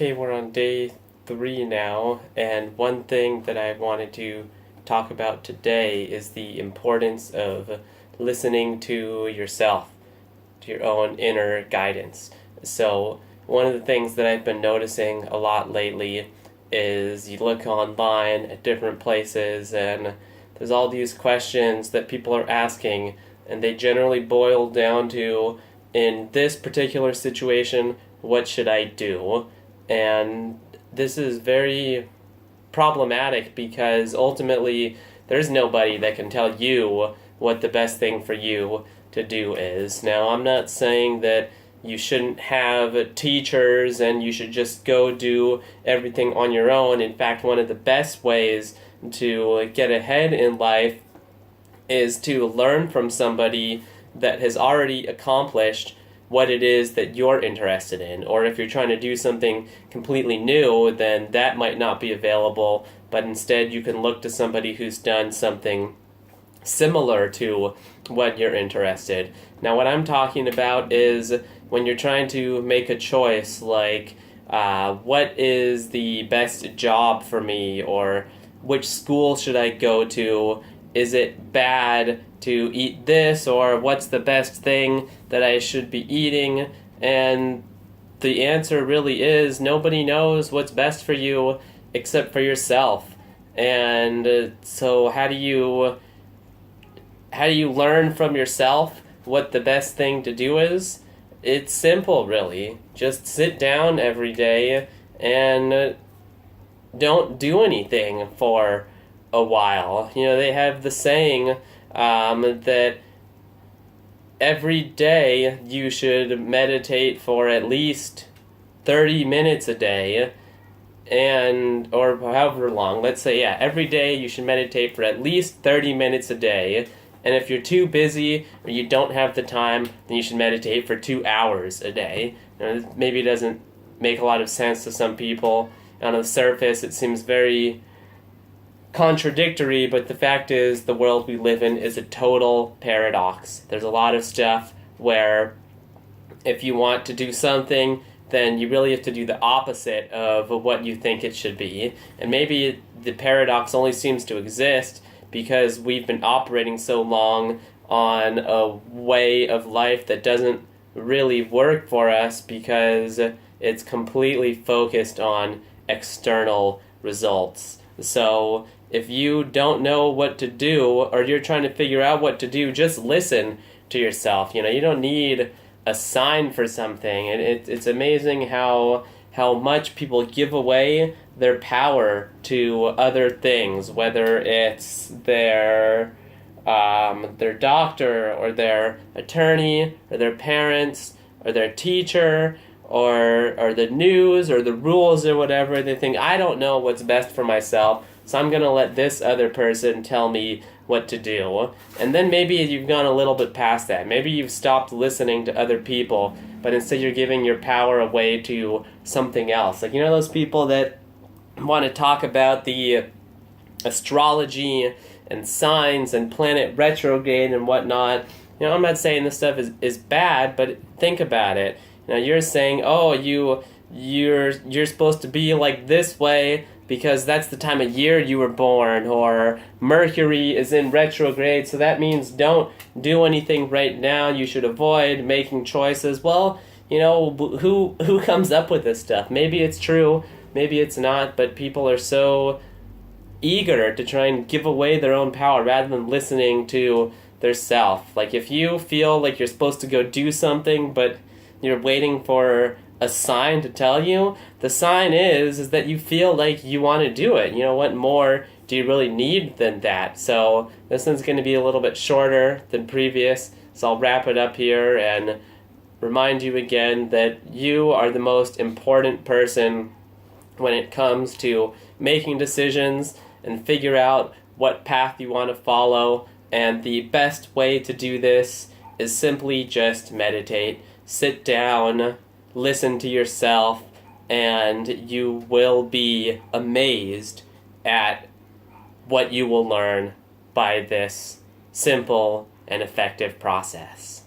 Okay, we're on day 3 now, and one thing that I wanted to talk about today is the importance of listening to yourself, to your own inner guidance. So, one of the things that I've been noticing a lot lately is you look online at different places, and there's all these questions that people are asking, and they generally boil down to, in this particular situation, what should I do? And this is very problematic because ultimately there's nobody that can tell you what the best thing for you to do is. Now, I'm not saying that you shouldn't have teachers and you should just go do everything on your own. In fact, one of the best ways to get ahead in life is to learn from somebody that has already accomplished what it is that you're interested in. Or if you're trying to do something completely new, then that might not be available, but instead you can look to somebody who's done something similar to what you're interested. Now, what I'm talking about is when you're trying to make a choice, like what is the best job for me, or which school should I go to? Is it bad to eat this, or what's the best thing that I should be eating? And the answer really is nobody knows what's best for you except for yourself. And so how do you learn from yourself what the best thing to do is? It's simple, really. Just sit down every day and don't do anything for a while. You know, they have the saying that every day you should meditate for at least 30 minutes a day, or however long. Let's say, every day you should meditate for at least 30 minutes a day. And if you're too busy or you don't have the time, then you should meditate for 2 hours a day. Now, maybe it doesn't make a lot of sense to some people. On the surface, it seems very contradictory, but the fact is the world we live in is a total paradox. There's a lot of stuff where if you want to do something, then you really have to do the opposite of what you think it should be. And maybe the paradox only seems to exist because we've been operating so long on a way of life that doesn't really work for us because it's completely focused on external results. So if you don't know what to do, or you're trying to figure out what to do, just listen to yourself. You know, you don't need a sign for something. And it's amazing how much people give away their power to other things, whether it's their doctor, or their attorney, or their parents, or their teacher, or the news, or the rules, or whatever. They think, I don't know what's best for myself, so I'm going to let this other person tell me what to do. And then maybe you've gone a little bit past that. Maybe you've stopped listening to other people, but instead you're giving your power away to something else. Like, you know those people that want to talk about the astrology and signs and planet retrograde and whatnot? You know, I'm not saying this stuff is bad, but think about it. Now, you're saying, oh, you're supposed to be like this way because that's the time of year you were born, or Mercury is in retrograde, so that means don't do anything right now. You should avoid making choices. Well, you know, who comes up with this stuff? Maybe it's true, maybe it's not, but people are so eager to try and give away their own power rather than listening to their self. Like, if you feel like you're supposed to go do something, but you're waiting for a sign to tell you, the sign is that you feel like you want to do it. You know, what more do you really need than that? So this one's going to be a little bit shorter than previous, so I'll wrap it up here and remind you again that you are the most important person when it comes to making decisions and figure out what path you want to follow. And the best way to do this is simply just meditate. Sit down, listen to yourself, and you will be amazed at what you will learn by this simple and effective process.